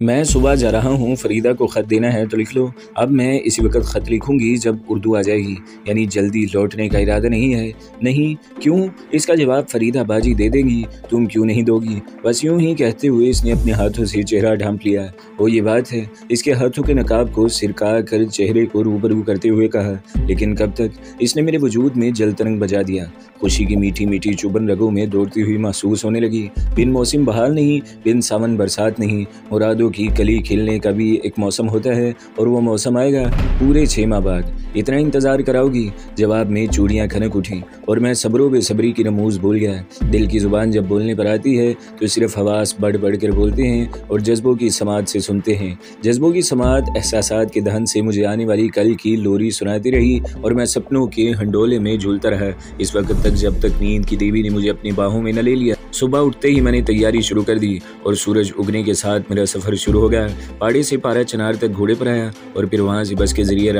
मैं सुबह जा रहा हूँ, फरीदा को ख़त देना है तो लिख लो। अब मैं इसी वक्त ख़त लिखूंगी जब उर्दू आ जाएगी, यानी जल्दी लौटने का इरादा नहीं है। नहीं, क्यों? इसका जवाब फरीदा बाजी दे देगी। तुम क्यों नहीं दोगी? बस यूं ही कहते हुए इसने अपने हाथों से चेहरा ढांप लिया। वो ये बात है, इसके हाथों के नकाब को सिरका कर चेहरे को रूबरू करते हुए कहा, लेकिन कब तक? इसने मेरे वजूद में जल तरंग बजा दिया। खुशी की मीठी मीठी चुभन रगों में दौड़ती हुई महसूस होने लगी। बिन मौसम बहार नहीं, बिन सावन बरसात नहीं, मुरादों की कली खिलने का भी एक मौसम होता है, और वो मौसम आएगा पूरे 6 माह बाद। इतना इंतज़ार कराओगी? जवाब में चूड़ियाँ खनक उठी और मैं सब्रो बेसब्री की रमूज भूल गया। दिल की ज़ुबान जब बोलने पर आती है तो सिर्फ हवास बढ़ बढ़ कर बोलते हैं और जज्बों की समात से सुनते हैं। जज्बों की समात एहसासात के दहन से मुझे आने वाली कल की लोरी सुनाती रही और मैं सपनों के हंडोले में झूलता रहा इस वक्त तक जब तक नींद की देवी ने मुझे अपनी बाहों में न ले लिया। सुबह उठते ही मैंने तैयारी शुरू कर दी और सूरज उगने के साथ मेरा सफ़र शुरू हो गया। पहाड़ी से पारा चनार तक घोड़े पर आया और फिर वहाँ से बस के जरिए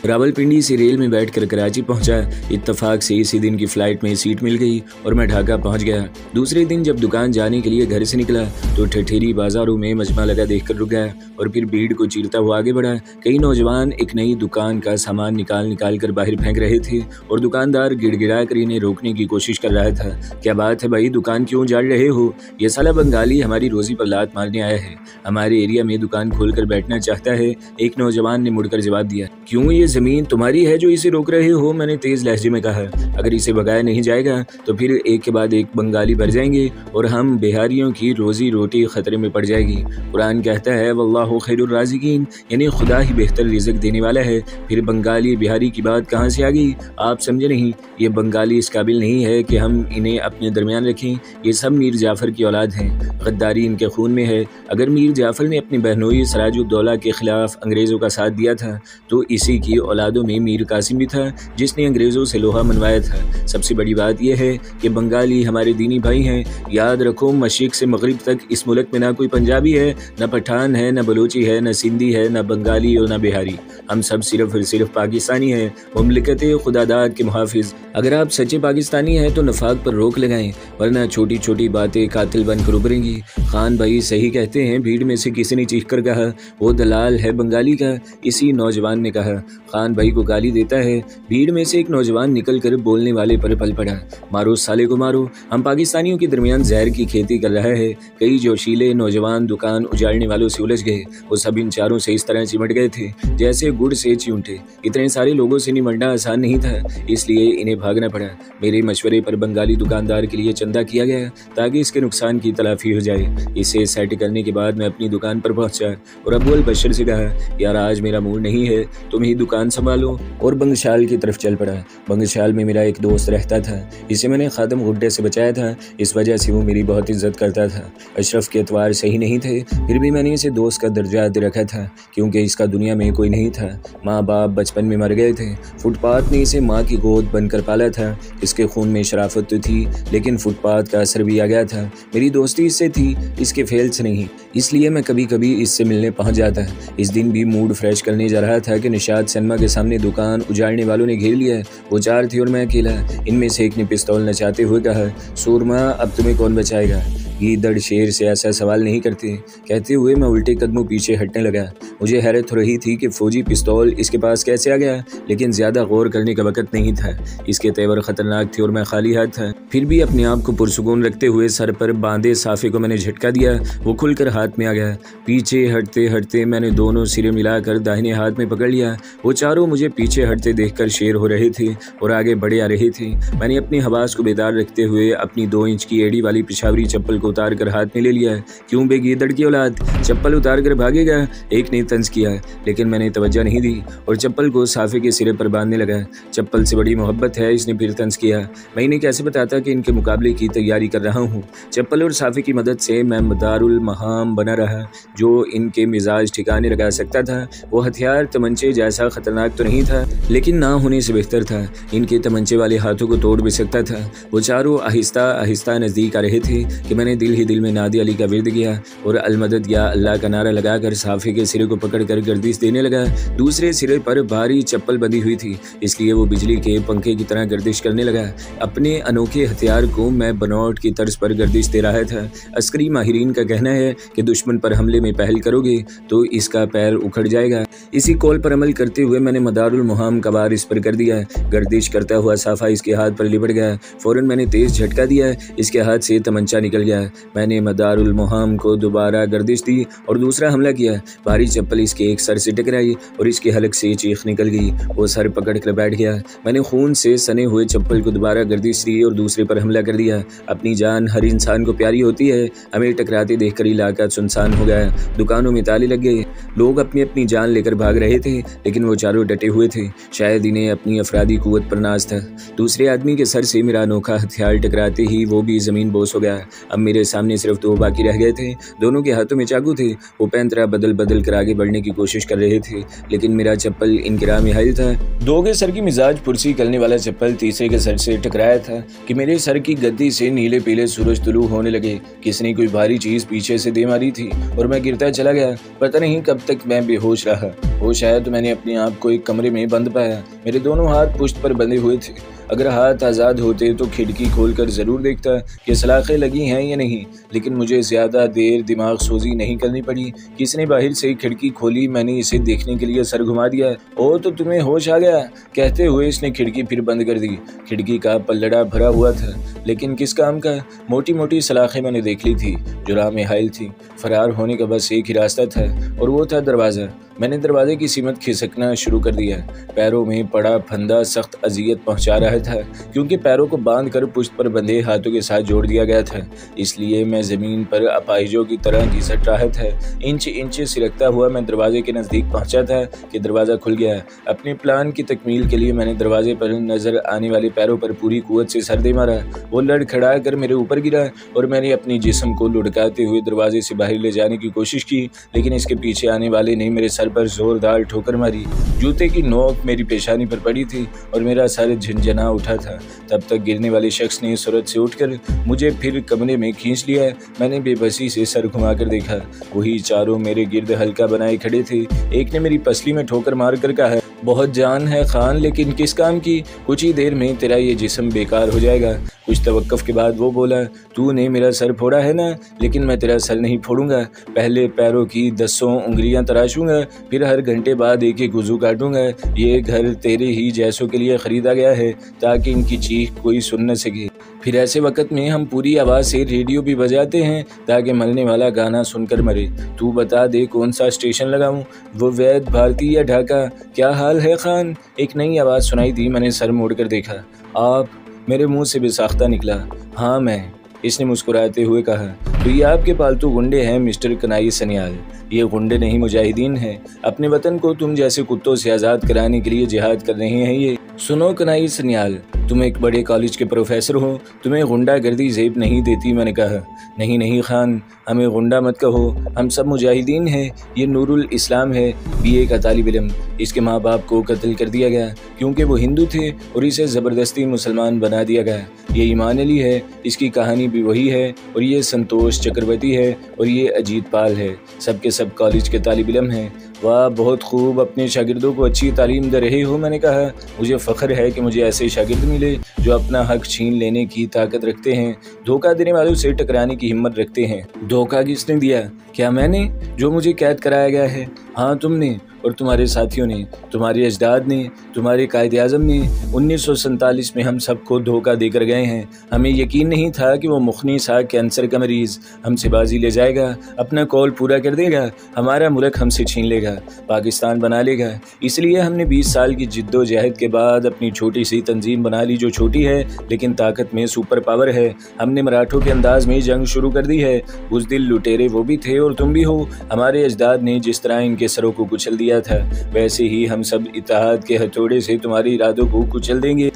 रावलपिंडी से रेल में बैठकर कराची पहुँचा। इत्तफाक से इसी दिन की फ़्लाइट में सीट मिल गई और मैं ढाका पहुँच गया। दूसरे दिन जब दुकान जाने के लिए घर से निकला तो ठठेरी बाजारों में मजमा लगा देखकर रुक गया और फिर भीड़ को चीरता हुआ आगे बढ़ा। कई नौजवान एक नई दुकान का सामान निकाल कर बाहर फेंक रहे थे और दुकानदार गिड़गिड़ा कर इन्हें रोकने की कोशिश कर रहा था। क्या बात है भाई, दुकान क्यों उजाड़ रहे हो? ये साला बंगाली हमारी रोजी पर लात मारने आया है, हमारे एरिया में दुकान खोलकर बैठना चाहता है। एक नौजवान ने मुड़कर जवाब दिया। क्यों, ये जमीन तुम्हारी है जो इसे रोक रहे हो? मैंने तेज लहजे में कहा। अगर इसे भगाया नहीं जाएगा तो फिर एक के बाद एक बंगाली भर जाएंगे और हम बिहारियों की रोजी रोटी खतरे में पड़ जाएगी। कुरान कहता है वल्लाहु खैरुर राज़िकीन, यानी खुदा ही बेहतर रिज़्क देने वाला है। फिर बंगाली बिहारी की बात कहाँ से आ गई? आप समझे नहीं? ये बंगाली इस काबिल नहीं है कि हम इन्हें अपने दरमियान रखें। ये सब मीर जाफ़र की औलाद हैं, गद्दारी इनके खून में है। अगर मीर जाफ़र ने अपनी बहनोई सराजुद्दौला के खिलाफ अंग्रेज़ों का साथ दिया था तो इसी की औलादों में मीर कासिम भी था जिसने अंग्रेज़ों से लोहा मनवाया था। सबसे बड़ी बात यह है कि बंगाली हमारे दीनी भाई हैं। याद रखो, मशरिक़ से मगरिब तक इस मुल्क में ना कोई पंजाबी है, न पठान है, न बलोची है, न सिंधी है, न बंगाली और न बिहारी। हम सब सिर्फ और सिर्फ पाकिस्तानी हैं, मुमलिकत खुदादाद के मुहाफिज। अगर आप सच्चे पाकिस्तानी हैं तो नफाक पर रोक लगाएं, वरना छोटी छोटी बातें कातिल बनकर उभरेंगी। खान भाई सही कहते हैं, भीड़ में से किसी ने चीख कर कहा, वो दलाल है बंगाली का। इसी नौजवान ने कहा। खान भाई को गाली देता है। भीड़ में से एक नौजवान निकल कर बोलने वाले पर पल पड़ा। मारो साले को मारो, हम पाकिस्तानियों के दरमियान जहर की खेती कर रहा है। कई जोशीले नौजवान दुकान उजाड़ने वालों से उलझ गए। वो सब इन चारों से इस तरह चिमट गए थे जैसे गुड़ से चिमटे। इतने सारे लोगों से निमटना आसान नहीं था, इसलिए इन्हें भागना पड़ा। मेरे मशवरे पर बंगाली दुकानदार के लिए चंदा किया गया ताकि इसके नुकसान की तलाफी हो जाए। इसे सेट करने के बाद मैं अपनी दुकान पर पहुंचा और अबुल बशर से कहा, यार आज मेरा मूड नहीं है, तुम ही दुकान संभालो, और बंगशाल की तरफ चल पड़ा। बंगशाल में मेरा एक दोस्त रहता था, इसे मैंने खादम गुड्डे से बचाया था, इस वजह से वो मेरी बहुत इज्जत करता था। अशरफ के एतवार सही नहीं थे, फिर भी मैंने इसे दोस्त का दर्जा दे रखा था क्योंकि इसका दुनिया में कोई नहीं था। माँ बाप बचपन में मर गए थे, फुटपाथ ने इसे माँ की गोद बनकर पाला था। इसके खून में शराफत तो थी लेकिन फुटपाथ का असर भी आ गया था। मेरी दोस्ती इससे थी, इसके फेल से नहीं, इसलिए मैं कभी कभी इससे मिलने पहुंच जाता। इस दिन भी मूड फ्रेश करने जा रहा था कि निशात सिनेमा के सामने दुकान उजाड़ने वालों ने घेर लिया। वो 4 थे और मैं अकेला। इनमें से एक ने पिस्तौल नचाते हुए कहा, सूरमा अब तुम्हें कौन बचाएगा? गीदड़ शेर से ऐसा सवाल नहीं करते, कहते हुए मैं उल्टे कदमों पीछे हटने लगा। मुझे हैरत हो रही थी कि फौजी पिस्तौल इसके पास कैसे आ गया, लेकिन ज्यादा गौर करने का वक्त नहीं था। इसके तेवर खतरनाक थे और मैं खाली हाथ था। फिर भी अपने आप को पुरसुकून रखते हुए सर पर बांधे साफे को मैंने झटका दिया। वो खुलकर हाथ में आ गया। पीछे हटते हटते मैंने दोनों सिरे मिलाकर दाहिने हाथ में पकड़ लिया। वो चारों मुझे पीछे हटते देखकर शेर हो रहे थे और आगे बढ़े आ रहे थे। मैंने अपनी हवास को बेदार रखते हुए अपनी 2 इंच की एड़ी वाली पिशावरी चप्पल को उतार कर हाथ में ले लिया। क्यों बे गीदड़ की औलाद, चप्पल उतार कर भागेगा? एक ने तंज किया, लेकिन मैंने तवज्जो नहीं दी और चप्पल को साफे के सिरे पर बांधने लगा। चप्पल से बड़ी मोहब्बत है, इसने फिर तंज किया। मैं इन्हें कैसे बताता कि इनके मुकाबले की तैयारी कर रहा हूँ। चप्पल और साफे की मदद से मैं मदारुल महाम बना रहा। जो इनके मिजाज ठिकाने लगा सकता था वो हथियार तमंचे जैसा खतरनाक तो नहीं था, लेकिन ना होने से बेहतर था। इनके तमंचे वाले हाथों को तोड़ भी सकता था। वो चारों आहिस्ता आहिस्ता नजदीक आ रहे थे कि मैंने दिल ही दिल में नादी अली का विर्द किया और अलमदद या अल्लाह का नारा लगाकर साफे के सिरे को पकड़कर गर्दिश देने लगा। दूसरे सिरे पर भारी चप्पल बंधी हुई थी, इसलिए वो बिजली के पंखे की तरह गर्दिश करने लगा। अपने अनोखे हथियार को मैं बनौट की तर्ज पर गर्दिश दे रहा था। अस्करी माहिरीन का कहना है कि दुश्मन पर हमले में पहल करोगे तो इसका पैर उखड़ जाएगा। इसी कौल पर अमल करते हुए मैंने मदारुल मुहाम का वार इस पर कर दिया। गर्दिश करता हुआ साफा इसके हाथ पर लिपट गया। फौरन मैंने तेज झटका दिया, इसके हाथ से तमंचा निकल गया। मैंने मदारुल मुहाम को दोबारा गर्दिश दी और दूसरा हमला किया। भारी चप्पल इसके एक सर से टकराई और इसके हलक से चीख निकल गई। वो सर पकड़ कर बैठ गया। मैंने खून से सने हुए चप्पल को दोबारा गर्दिश दी और दूसरे पर हमला कर दिया। अपनी जान हर इंसान को प्यारी होती है। हमें टकराते देखकर इलाका सुनसान हो गया। दुकानों में ताले लग गए। लोग अपनी अपनी जान लेकर भाग रहे थे, लेकिन वो चारों डटे हुए थे। शायद इन्हें अपनी अफरादी कुव्वत पर नाज था। दूसरे आदमी के सर से मेरा अनोखा हथियार टकराते ही वो भी ज़मीन बोस हो गया। अब मेरे सामने सिर्फ दो बाकी रह गए थे। दोनों के हाथों में चाकू थे। वो पैंतरा बदल बदल कर आगे बढ़ने की कोशिश कर रहे थे, लेकिन मेरा चप्पल इनकिरा में हाइल था। दो के सर की मिजाज पुरसी करने वाला चप्पल तीसरे के सर से टकराया था कि मेरे सर की गद्दी से नीले पीले सूरज तुलू होने लगे। किसने कोई भारी चीज पीछे से दे मारी थी और मैं गिरता चला गया। पता नहीं कब तक मैं बेहोश रहा। होश आया तो मैंने अपने आप को एक कमरे में बंद पाया। मेरे दोनों हाथ पुश्त पर बंधे हुए थे। अगर हाथ आज़ाद होते तो खिड़की खोलकर ज़रूर देखता कि सलाखें लगी हैं या नहीं, लेकिन मुझे ज़्यादा देर दिमाग सोजी नहीं करनी पड़ी। किसने बाहर से खिड़की खोली। मैंने इसे देखने के लिए सर घुमा दिया। ओ तो तुम्हें होश आ गया, कहते हुए इसने खिड़की फिर बंद कर दी। खिड़की का पल्लड़ा भरा हुआ था, लेकिन किस काम का। मोटी मोटी सलाखें मैंने देख ली थी जो राह में हाइल थी। फरार होने का बस एक ही रास्ता था और वो था दरवाज़ा। मैंने दरवाजे की सीमत खिसकना शुरू कर दिया। पैरों में पड़ा फंदा सख्त अजियत पहुंचा रहा था, क्योंकि पैरों को बांधकर पुश्त पर बंधे हाथों के साथ जोड़ दिया गया था। इसलिए मैं ज़मीन पर अपाहिजों की तरह घिसट रहा था। इंच इंच सिरकता हुआ मैं दरवाजे के नज़दीक पहुंचा था कि दरवाज़ा खुल गया। अपने प्लान की तकमील के लिए मैंने दरवाजे पर नज़र आने वाले पैरों पर पूरी कुव्वत से सर दे मारा। वो लड़खड़ा कर मेरे ऊपर गिरा और मैंने अपनी जिस्म को लुढ़काते हुए दरवाजे से बाहर ले जाने की कोशिश की, लेकिन इसके पीछे आने वाले ने मेरे सर पर जोरदार ठोकर मारी। जूते की नोक मेरी पेशानी पर पड़ी थी और मेरा सर झंझना उठा था। तब तक गिरने वाले शख्स ने सूरत से उठकर मुझे फिर कमरे में खींच लिया। मैंने बेबसी से सर घुमाकर देखा। वही चारों मेरे गिर्द हल्का बनाए खड़े थे। एक ने मेरी पसली में ठोकर मार कर कहा, बहुत जान है खान, लेकिन किस काम की। कुछ ही देर में तेरा ये जिस्म बेकार हो जाएगा। कुछ तवक्कुफ के बाद वो बोला, तूने मेरा सर फोड़ा है ना, लेकिन मैं तेरा सर नहीं फोड़ूंगा। पहले पैरों की 10 उंगलियां तराशूंगा, फिर हर घंटे बाद एक एक वज़ू काटूंगा। ये घर तेरे ही जैसों के लिए ख़रीदा गया है ताकि इनकी चीख कोई सुन न सके। फिर ऐसे वक्त में हम पूरी आवाज़ से रेडियो भी बजाते हैं ताकि मरने वाला गाना सुनकर मरे। तू बता दे कौन सा स्टेशन लगाऊं, वो वैद, भारती या ढाका। क्या हाल है खान? एक नई आवाज़ सुनाई दी। मैंने सर मोड़ कर देखा। आप? मेरे मुंह से बेसाख्ता निकला। हाँ मैं। इसने मुस्कुराते हुए कहा, तो ये आपके पालतू गुंडे हैं मिस्टर कनाई सनियाल। ये गुंडे नहीं मुजाहिदीन हैं। अपने वतन को तुम जैसे कुत्तों से आज़ाद कराने के लिए जिहाद कर रहे हैं ये। सुनो कनाई सनियाल, तुम एक बड़े कॉलेज के प्रोफेसर हो, तुम्हें गुंडागर्दी ज़ेब नहीं देती। मैंने कहा, नहीं नहीं खान, हमें गुंडा मत कहो, हम सब मुजाहिदीन हैं। ये नूरुल इस्लाम है, BA का तालिब इल्म। इसके माँ बाप को कत्ल कर दिया गया क्योंकि वो हिंदू थे और इसे ज़बरदस्ती मुसलमान बना दिया गया। ये ईमान अली है, इसकी कहानी भी वही है, और ये संतोष चक्रवर्ती है, और ये अजीत पाल है। सबके सब कॉलेज के तालिब इल्म हैं। वाह, बहुत खूब, अपने शागिर्दों को अच्छी तालीम दे रहे हो। मैंने कहा, मुझे फ़ख्र है कि मुझे ऐसे शागिर्द मिले जो अपना हक छीन लेने की ताकत रखते हैं, धोखा देने वालों से टकराने की हिम्मत रखते हैं। धोखा किसने दिया? क्या मैंने, जो मुझे कैद कराया गया है? हाँ तुमने, और तुम्हारे साथियों ने, तुम्हारे अजदाद ने, तुम्हारे कायद आज़म ने। 1947 में हम सबको धोखा देकर गए हैं। हमें यकीन नहीं था कि वो मुखनी सा कैंसर का मरीज़ हमसे बाजी ले जाएगा, अपना कॉल पूरा कर देगा, हमारा मुल्क हमसे छीन लेगा, पाकिस्तान बना लेगा। इसलिए हमने 20 साल की जिद्दोजहद के बाद अपनी छोटी सी तंजीम बना ली, जो छोटी है लेकिन ताकत में सुपर पावर है। हमने मराठों के अंदाज में जंग शुरू कर दी है। बुज़दिल लुटेरे वो भी थे और तुम भी हो। हमारे अजदाद ने जिस तरह کے سروں کو کچل دیا تھا، ویسے ہی ہم سب اتحاد کے ہتھوڑے سے تمہارے ارادوں کو کچل دیں گے۔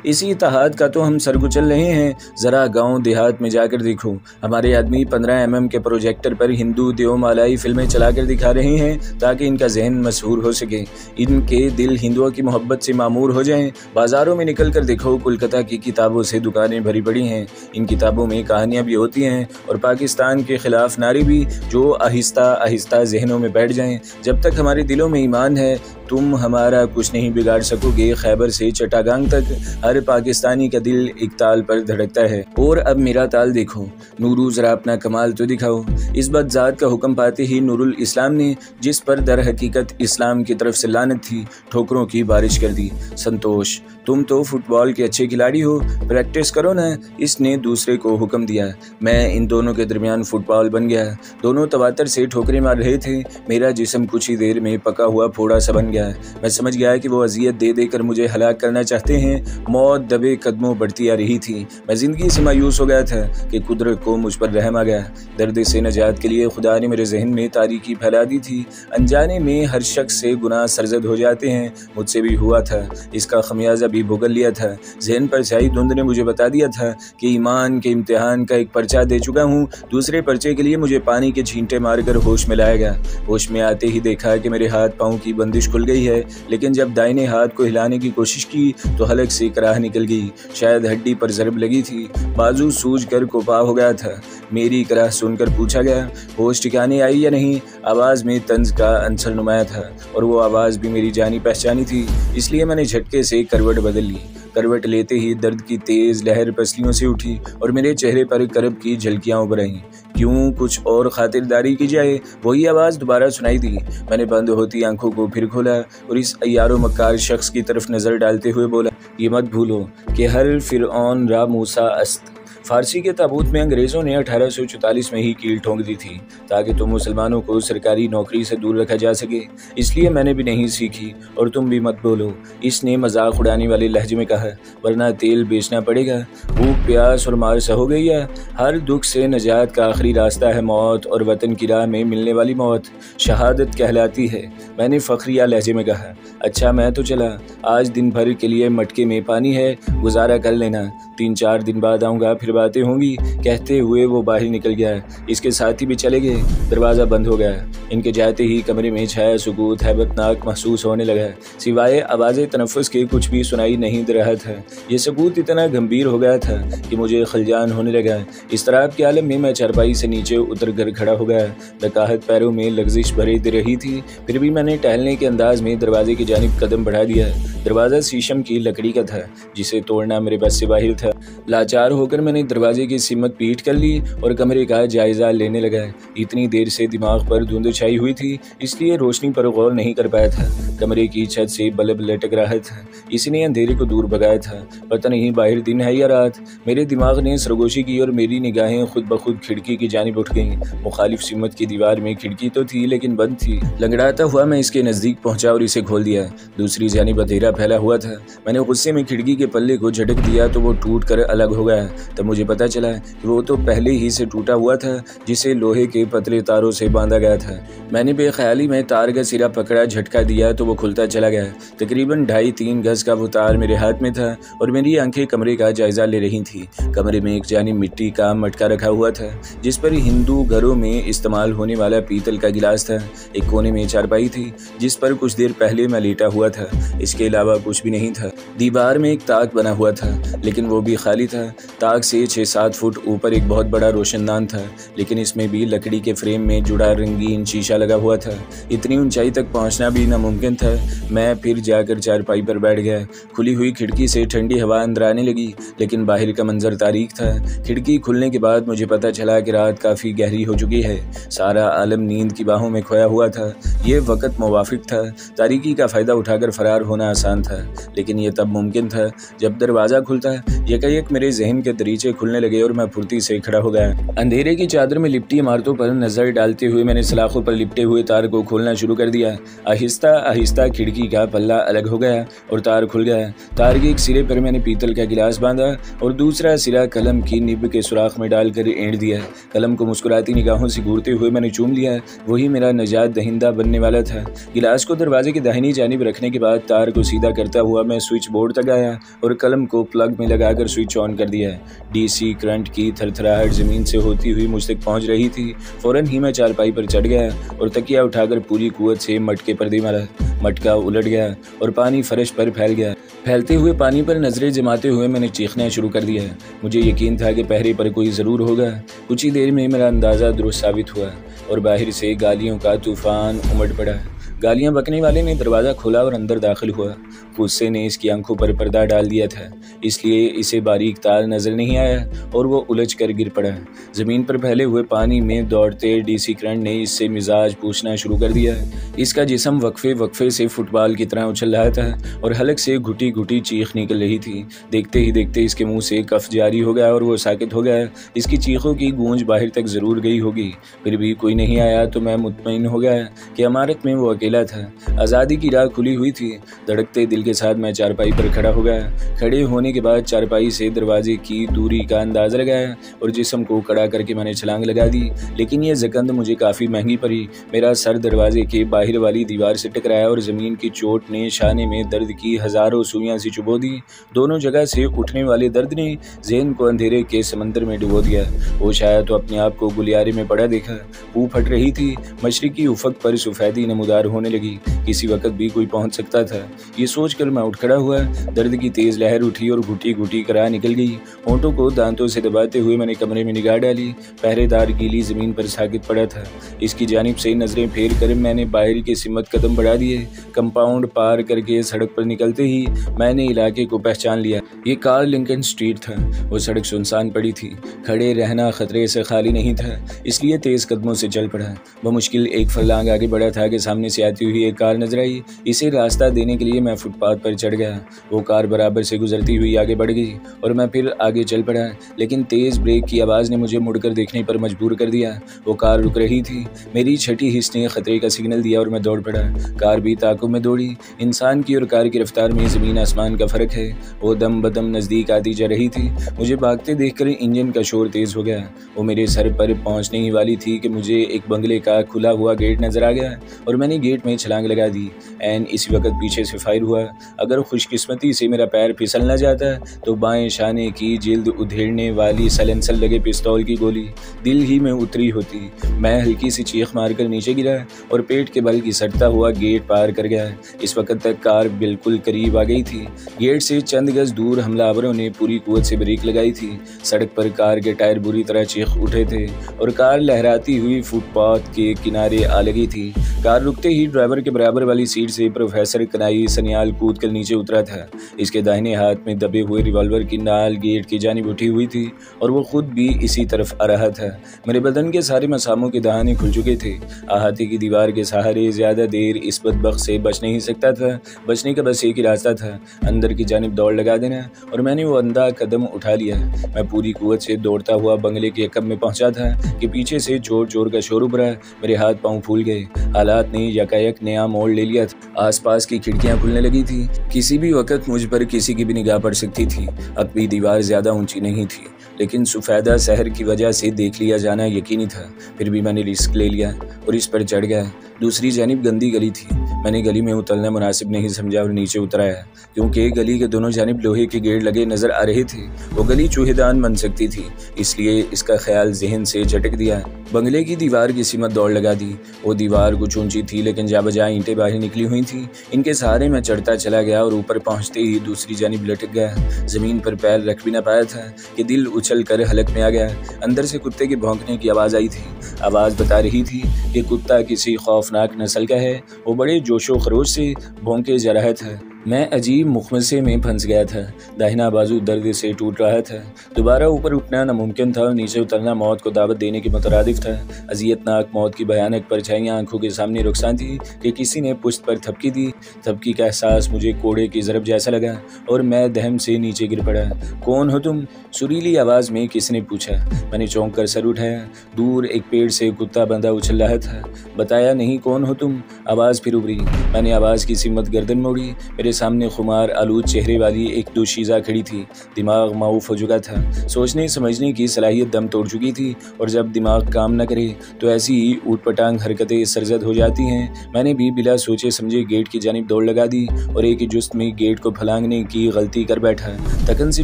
اسی اتحاد کا تو ہم سر کچل رہے ہیں۔ ذرا گاؤں دیہات میں جا کر دیکھو، ہمارے آدمی 15 mm کے پروجیکٹر پر ہندو دیو مالائی فلمیں چلا کر دکھا رہے ہیں تاکہ ان کا ذہن مسحور ہو سکے، ان کے دل ہندوؤں کی محبت سے معمور ہو جائیں۔ بازاروں میں نکل کر دیکھو، کولکتہ کی کتابوں سے دکانیں بھری پڑی ہیں، ان کتابوں میں کہانیاں بھی ہوتی ہیں اور پاکستان کے خلاف نعرے بھی، جو آہستہ آہستہ ذہنوں میں بیٹھ جائیں۔ جب تک ہمارے دلوں میں ایمان ہے تم ہمارا کچھ نہیں بگاڑ سکو گے۔ خیبر سے چٹاگانگ تک ہر پاکستانی کا دل ایک تال پر دھڑکتا ہے۔ اور اب میرا تال دیکھو، نورو ذرا اپنا کمال تو دکھاؤ۔ اس بد ذات کا حکم پاتے ہی نور الاسلام نے، جس پر در حقیقت اسلام کی طرف سے لعنت تھی، ٹھوکروں کی بارش کر دی۔ سنتوش، تم تو فٹ بال کے اچھے کھلاڑی ہو، پریکٹس کرو نا، اس نے دوسرے کو حکم دیا۔ میں ان دونوں کے درمیان فٹ بال بن گیا۔ دونوں تواتر سے ٹھوکریں مار رہے تھے، میرا جسم کچھ ہی دیر میں پکا ہوا پھوڑا سا بن گیا۔ میں سمجھ گیا کہ وہ اذیت دے دے کر مجھے ہلاک کرنا چاہتے ہیں۔ موت دبے قدموں بڑھتی آ رہی تھی۔ میں زندگی سے مایوس ہو گیا تھا کہ قدرت کو مجھ پر رحم آ گیا۔ درد سے نجات کے لیے خدا نے میرے ذہن میں تاریکی پھیلا دی تھی۔ انجانے میں ہر شخص سے گناہ سرزد ہو جاتے ہیں، مجھ سے بھی ہوا تھا، اس کا خمیازہ بھی بھگت لیا تھا۔ ذہن پر چھائی دھند نے مجھے بتا دیا تھا کہ ایمان کے امتحان کا ایک پرچہ دے چکا ہوں۔ دوسرے پرچے کے لیے مجھے پانی کے چھینٹے مار کر ہوش میں لایا گیا۔ ہوش میں آتے ہی دیکھا کہ میرے ہاتھ پاؤں کی بندش کھل گئی ہے، لیکن جب دائیں ہاتھ کو ہلانے کی کوشش کی تو حلق سے کراہ نکل گئی، شاید ہڈی پر ضرب لگی تھی۔ بازو سوج کر کوپا ہو گیا تھا۔ میری کراہ سن کر پوچھا گیا، ہوش ٹھکانے آئی یا نہیں؟ آواز میں طنز کا عنصر نمایاں تھا اور وہ آواز بھی میری جانی پہچانی تھی، اس لیے میں نے جھٹکے سے کروٹ بدل لی۔ کروٹ لیتے ہی درد کی تیز لہر پسلیوں سے اٹھی اور میرے چہرے پر کرب کی جھلکیاں ابھر آئیں۔ کیوں کچھ اور خاطرداری کی جائے؟ وہی آواز دوبارہ سنائی دی۔ میں نے بند ہوتی آنکھوں کو پھر کھولا اور اس عیار و مکار شخص کی طرف نظر ڈالتے ہوئے بولا، یہ مت بھولو کہ ہر فرعون را موسیٰ است۔ فارسی کے تابوت میں انگریزوں نے 1844 میں ہی کیل ٹھونک دی تھی تاکہ تم مسلمانوں کو سرکاری نوکری سے دور رکھا جا سکے، اس لیے میں نے بھی نہیں سیکھی اور تم بھی مت بولو۔ اس نے مذاق اڑانے والے لہجے میں کہا، ورنہ تیل بیچنا پڑے گا۔ بھوک پیاس اور مار سا ہو گئی ہے۔ ہر دکھ سے نجات کا آخری راستہ ہے موت، اور وطن کی راہ میں ملنے والی موت شہادت کہلاتی ہے۔ میں نے فخریہ لہجے میں کہا، اچھا میں تو چلا، آج دن بھر کے لیے مٹکے میں پانی ہے، گزارا کر لینا، 3-4 دن بعد آؤں گا، پھر باتیں ہوں گی۔ کہتے ہوئے وہ باہر نکل گیا۔ اس کے ساتھی بھی چلے گئے۔ دروازہ بند ہو گیا۔ ان کے جاتے ہی کمرے میں چھایا سکوت ہیبت ناک محسوس ہونے لگا، سوائے آواز تنفس کے کچھ بھی سنائی نہیں دے رہا تھا۔ یہ سکوت اتنا گمبھیر ہو گیا تھا کہ مجھے خلجان ہونے لگا۔ اضطراب کے عالم میں میں چارپائی سے نیچے اتر کر کھڑا ہو گیا۔ لقاحت پیروں میں لغزش بھری دے رہی تھی، پھر بھی میں نے ٹہلنے کے انداز میں دروازے کی جانب قدم بڑھا دیا۔ دروازہ شیشم کی لکڑی کا تھا جسے توڑنا میرے بس سے باہر تھا۔ لاچار ہو کر میں نے دروازے کی سمت پیٹ کر لی اور کمرے کا جائزہ لینے لگا۔ اتنی دیر سے دماغ پر دھند چھائی ہوئی تھی، اس لیے روشنی پر غور نہیں کر پایا تھا۔ کمرے کی چھت سے بلب لٹک رہا تھا، اس نے اندھیرے کو دور بھگایا تھا۔ پتہ نہیں باہر دن ہے یا رات۔ میرے دماغ نے سرگوشی کی اور میری نگاہیں خود بخود کھڑکی کی جانب اٹھ گئیں۔ مخالف سمت کی دیوار میں کھڑکی تو تھی لیکن بند تھی۔ لنگڑاتا ہوا میں اس کے نزدیک پہنچا اور اسے کھول دیا۔ دوسری جانب اندھیرا پھیلا ہوا تھا۔ میں نے غصے میں کھڑکی کے پلے کو جھٹک دیا تو وہ ٹوٹ کر الگ ہو گیا۔ تب مجھے پتہ چلا کہ وہ تو پہلے ہی سے ٹوٹا ہوا تھا، جسے لوہے کے پتلے تاروں سے باندھا گیا تھا۔ میں نے بے خیالی میں تار کا سرا پکڑا، جھٹکا دیا تو وہ کھلتا چلا گیا۔ تقریباً 2.5-3 گز کا وہ تار میرے ہاتھ میں تھا اور میری آنکھیں کمرے کا جائزہ لے رہی تھیں۔ کمرے میں ایک جانب مٹی کا مٹکا رکھا ہوا تھا جس پر ہندو گھروں میں استعمال ہونے والا پیتل کا گلاس تھا۔ ایک کونے میں چارپائی تھی جس پر کچھ دیر پہلے میں لیٹا ہوا تھا۔ اس کے علاوہ کچھ بھی نہیں تھا۔ دیوار میں ایک تاک بنا ہوا تھا لیکن وہ بھی خالی تھا۔ تاک سے 6-7 فٹ اوپر ایک بہت بڑا روشن دان تھا، لیکن اس میں بھی لکڑی کے فریم میں جڑا رنگین شیشہ لگا ہوا تھا۔ اتنی اونچائی تک پہنچنا بھی ناممکن تھا۔ میں پھر جا کر چارپائی پر بیٹھ گیا۔ کھلی ہوئی کھڑکی سے ٹھنڈی ہوا اندر آنے لگی لیکن باہر کا منظر تاریک تھا۔ کھڑکی کھلنے کے بعد مجھے پتہ چلا کہ رات کافی گہری ہو چکی ہے۔ سارا عالم نیند کی باہوں میں کھویا ہوا تھا۔ یہ وقت موافق تھا۔ تاریکی کا فائدہ اٹھا کر فرار ہونا آسان تھا، لیکن یہ تب ممکن تھا جب دروازہ کھلتا، یکایک میرے ذہن کے دریچے کھلنے لگے اور میں پھرتی سے کھڑا ہو گیا۔ اندھیرے کی چادر میں لپٹی عمارتوں پر نظر ڈالتے ہوئے میں نے سلاخوں پر لپٹے ہوئے تار کو کھولنا شروع کر دیا۔ آہستہ آہستہ کھڑکی کا پلہ الگ ہو گیا اور تار کھل گیا۔ تار کے ایک سرے پر میں نے پیتل کا گلاس باندھا اور دوسرا سرا قلم کی نب کے سوراخ میں ڈال کر اینٹ دیا۔ قلم کو مسکراتی نگاہوں سے گھورتے ہوئے میں نے چوم لیا، وہی میرا نجات دہندہ بننے والا تھا۔ گلاس کو دروازے کی داہنی جانب رکھنے کے بعد تار کو سیدھا کرتا ہوا میں سوئچ بورڈ تک آیا اور قلم کو پلگ میں لگا کر سوئچ آن کر دیا۔ ڈی سی کرنٹ کی تھرتھراہٹ زمین سے ہوتی ہوئی مجھ تک پہنچ رہی تھی۔ فوراً ہی میں چارپائی پر چڑھ گیا اور تکیہ اٹھا کر پوری قوت سے مٹکے پر دے مارا۔ مٹکا الٹ گیا اور پانی فرش پر پھیل گیا۔ پھیلتے ہوئے پانی پر نظریں جماتے ہوئے میں نے چیخنا شروع کر دیا۔ مجھے یقین تھا کہ پہرے پر کوئی ضرور ہوگا۔ کچھ ہی دیر میں میرا اندازہ درست ثابت ہوا اور باہر سے گالیوں کا طوفان امڈ پڑا۔ گالیاں بکنے والے نے دروازہ کھولا اور اندر داخل ہوا۔ غصے نے اس کی آنکھوں پر پردہ ڈال دیا تھا، اس لیے اسے باریک تار نظر نہیں آیا اور وہ الجھ کر گر پڑا۔ زمین پر پھیلے ہوئے پانی میں دوڑتے ڈی سی کرنٹ نے اس سے مزاج پوچھنا شروع کر دیا۔ اس کا جسم وقفے وقفے سے فٹ بال کی طرح اچھل رہا تھا اور حلق سے گھٹی گھٹی چیخ نکل رہی تھی۔ دیکھتے ہی دیکھتے اس کے منہ سے کف جاری ہو گیا اور وہ ساکت ہو گیا۔ اس کی چیخوں کی گونج باہر تک ضرور گئی ہوگی، پھر بھی کوئی نہیں آیا تو میں مطمئن ہو گیا کہ عمارت میں وہ اکیلا تھا۔ آزادی کی راہ کھلی ہوئی تھی۔ دھڑکتے دل کے ساتھ میں چارپائی پر کھڑا ہو گیا۔ کھڑے ہونے کے بعد چارپائی سے دروازے کی دوری کا اندازہ لگایا اور جسم کو کڑا کر کے میں نے چھلانگ لگا دی، لیکن یہ زکند مجھے کافی مہنگی پڑی۔ میرا سر دروازے کے باہر والی دیوار سے ٹکرایا اور زمین کی چوٹ نے شانے میں درد کی ہزاروں سوئیاں سی چبو دی۔ دونوں جگہ سے اٹھنے والے درد نے ذہن کو اندھیرے کے سمندر میں ڈبو دیا۔ ہوش آیا تو اپنے آپ کو گلیارے میں پڑا دیکھا۔ پو پھٹ رہی تھی، مشرقی افق پر سفیدی نمودار ہونے لگی، کسی وقت بھی کوئی پہنچ سکتا تھا۔ یہ سوچ کر میں اٹھ کھڑا ہوا۔ درد کی تیز لہر اٹھی اور گھٹی گھٹی کرا نکل گئی۔ ہونٹوں کو دانتوں سے دباتے ہوئے میں نے کمرے میں نگاہ ڈالی۔ پہرے دار گیلی زمین پر ساکت پڑا تھا۔ اس کی جانب سے نظریں پھیر کر میں نے باہر کی سمت قدم بڑھا دیے۔ کمپاؤنڈ پار کر کے سڑک پر نکلتے ہی میں نے علاقے کو پہچان لیا۔ یہ کارل لنکن اسٹریٹ تھا۔ وہ سڑک سنسان پڑی تھی، کھڑے رہنا خطرے سے خالی نہیں تھا، اس لیے تیز قدموں سے چل پڑا۔ بمشکل ایک فرلانگ آگے بڑھا تھا کہ سامنے سے آتی ہوئی ایک کار نظر آئی۔ اسے راستہ دینے کے لیے میں فٹ پاتھ پر چڑھ گیا۔ وہ کار برابر سے گزرتی ہوئی آگے بڑھ گئی اور میں پھر آگے چل پڑا، لیکن تیز بریک کی آواز نے مجھے مڑ کر دیکھنے پر مجبور کر دیا۔ وہ کار رک رہی تھی۔ میری چھٹی حس نے خطرے کا سگنل دیا اور میں دوڑ پڑا۔ کار بھی تعاقب میں دوڑی۔ انسان کی اور کار کی رفتار میں زمین آسمان کا فرق ہے۔ وہ دم بدم نزدیک آتی جا رہی تھی۔ مجھے بھاگتے دیکھ کر انجن کا شور تیز ہو گیا۔ وہ میرے سر پر پہنچنے ہی والی تھی کہ مجھے ایک بنگلے کا کھلا ہوا گیٹ نظر آ گیا اور میں نے گیٹ میں چھلانگ لگا دی۔ عین اسی وقت پیچھے سے فائر ہوا۔ اگر خوش قسمتی سے میرا پیر پھسل نہ جاتا تو بائیں شانے کی جلد ادھیڑنے والی سلنسر لگے پستول کی گولی دل ہی میں اتری ہوتی۔ میں ہلکی سی چیخ مار کر نیچے گرا اور پیٹ کے بل گھسٹتا ہوا گیٹ پار کر گیا۔ اس وقت تک کار بالکل قریب آ گئی تھی۔ گیٹ سے چند گز دور حملہ آوروں نے پوری قوت سے بریک لگائی تھی۔ سڑک پر کار کے ٹائر بری طرح چیخ اٹھے تھے اور کار لہراتی ہوئی فٹ پاتھ کے کنارے آ لگی تھی۔ کار رکتے ہی ڈرائیور کے برابر والی سیٹ سے پروفیسر کنائی سنیال کود کر نیچے اترا تھا۔ اس کے داہنے ہاتھ میں دبے ہوئے ریوالور کی نال گیٹ کی جانب اٹھی ہوئی تھی اور وہ خود بھی اسی طرف آ رہا تھا۔ میرے بدن کے سارے مساموں کے دہانے کھل چکے تھے۔ احاطے کی دیوار کے سہارے زیادہ دیر اس بدبخت سے بچ نہیں سکتا تھا۔ بچنے کا بس ایک ہی راستہ تھا، اندر کی جانب دوڑ لگا دینا، اور میں نے وہ اندھا قدم اٹھا لیا۔ میں پوری قوت سے دوڑتا ہوا بنگلے کے عقب میں پہنچا تھا کہ پیچھے سے زور زور کا شور ابھرا۔ میرے ہاتھ پاؤں پھول گئے۔ حالات نے یکایک نیا موڑ لے لیا تھا۔ آس پاس کی کھڑکیاں کھلنے لگی تھی۔ کسی بھی وقت مجھ پر کسی کی بھی نگاہ پڑ سکتی تھی۔ اب بھی دیوار زیادہ اونچی نہیں تھی، لیکن سفیدہ شہر کی وجہ سے دیکھ لیا جانا یقینی تھا۔ پھر بھی میں نے رسک لے لیا اور اس پر چڑھ گیا۔ دوسری جانب گندی گلی تھی۔ میں نے گلی میں اترنا مناسب نہیں سمجھا اور نیچے اتر آیا، کیونکہ گلی کے دونوں جانب لوہے کے گیٹ لگے نظر آ رہے تھے۔ وہ گلی چوہے دان بن سکتی تھی، اس لیے اس کا خیال ذہن سے جھٹک دیا۔ بنگلے کی دیوار کی سمت دوڑ لگا دی۔ وہ دیوار کچھ اونچی تھی، لیکن جا بجائے اینٹیں باہر نکلی ہوئی تھیں۔ ان کے سہارے میں چڑھتا چلا گیا اور اوپر پہنچتے ہی دوسری جانب لٹک گیا۔ زمین پر پیر رکھ بھی نہ پایا تھا کہ دل اچھل کر حلق میں آ گیا۔ اندر سے کتے کے بھونکنے کی آواز آئی تھی۔ آواز بتا رہی تھی کہ کتا کسی خوفناک نسل کا ہے۔ وہ بڑے جوش و خروش سے بھونکے جا رہا تھا۔ मैं अजीब मुखमसे में फंस गया था। दाहिना बाजू दर्द से टूट रहा था। दोबारा ऊपर उठना नामुमकिन था और नीचे उतरना मौत को दावत देने के मुतरादिफ था। अज़ियतनाक मौत की भयानक परछाइयाँ आंखों के सामने रुखसान थी कि किसी ने पुश्त पर थपकी दी। थपकी का एहसास मुझे कोड़े की ज़रब जैसा लगा और मैं दहम से नीचे गिर पड़ा। कौन हो तुम? सुरीली आवाज़ में किसी ने पूछा। मैंने चौंक कर सर उठाया। दूर एक पेड़ से कुत्ता बंधा उछल रहा था। बताया नहीं, कौन हो तुम? आवाज़ फिर उभरी। मैंने आवाज़ की सिमत गर्दन मोड़ी। मेरे सामने खुमार आलूद चेहरे वाली एक दोशीज़ा खड़ी थी। दिमाग माऊफ हो चुका था। सोचने समझने की सलाहियत दम तोड़ चुकी थी और जब दिमाग काम न करे तो ऐसी ही ऊटपटांग हरकतें सरजद हो जाती हैं। मैंने भी बिला सोचे समझे गेट की जानिब दौड़ लगा दी और एक ही जुस्त में गेट को फलांगने की गलती कर बैठा। थकन से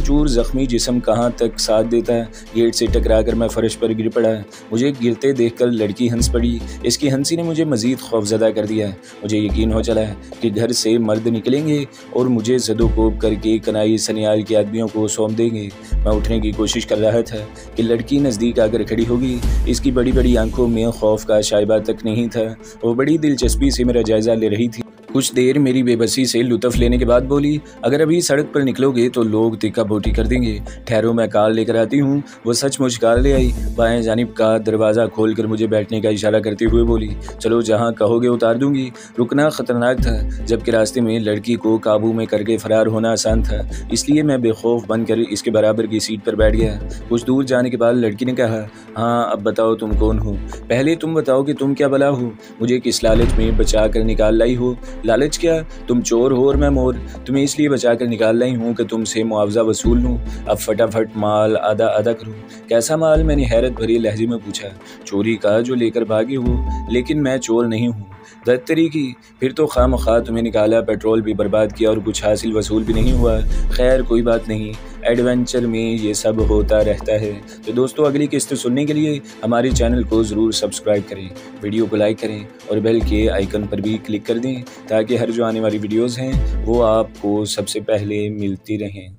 चूर ज़ख्मी जिस्म कहाँ तक साथ देता। गेट से टकरा कर मैं फर्श पर गिर पड़ा। मुझे गिरते देखकर लड़की हंस पड़ी। इसकी हंसी ने मुझे मज़ीद खौफज़दा कर दिया। मुझे यकीन हो चला कि घर से मर्द निकलेंगे और मुझे ज़दोकोब करके कनाई सनियाल के आदमियों को सौंप देंगे। मैं उठने की कोशिश कर रहा था कि लड़की नज़दीक आकर खड़ी होगी। इसकी बड़ी बड़ी आंखों में खौफ का शाइबा तक नहीं था। वो बड़ी दिलचस्पी से मेरा जायज़ा ले रही थी। कुछ देर मेरी बेबसी से लुत्फ़ लेने के बाद बोली, अगर अभी सड़क पर निकलोगे तो लोग तिक्का बोटी कर देंगे। ठहरो, मैं कार लेकर आती हूँ। वो सचमुच कार ले आई। बाएं जानिब का दरवाज़ा खोलकर मुझे बैठने का इशारा करते हुए बोली, चलो जहाँ कहोगे उतार दूंगी। रुकना ख़तरनाक था, जबकि रास्ते में लड़की को काबू में करके फ़रार होना आसान था। इसलिए मैं बेखौफ बनकर इसके बराबर की सीट पर बैठ गया। कुछ दूर जाने के बाद लड़की ने कहा, हाँ अब बताओ तुम कौन हो? पहले तुम बताओ कि तुम क्या बला हो? मुझे किस लालच में बचा कर निकाल लाई हो? लालच क्या? तुम चोर हो और मैं मोर। तुम्हें इसलिए बचा कर निकाल लाई हूँ कि तुमसे मुआवजा वसूल लूँ। अब फटाफट माल आधा आधा करूँ। कैसा माल? मैंने हैरत भरी लहजे में पूछा। चोरी का, जो लेकर भागे हो। लेकिन मैं चोर नहीं हूँ। दत्तरी की। फिर तो खामखा तुम्हें निकाला, पेट्रोल भी बर्बाद किया और कुछ हासिल वसूल भी नहीं हुआ। खैर कोई बात नहीं, एडवेंचर में ये सब होता रहता है। तो दोस्तों, अगली किस्त सुनने के लिए हमारे चैनल को ज़रूर सब्सक्राइब करें, वीडियो को लाइक करें और बेल के आइकन पर भी क्लिक कर दें ताकि हर जो आने वाली वीडियोज़ हैं वो आपको सबसे पहले मिलती रहें।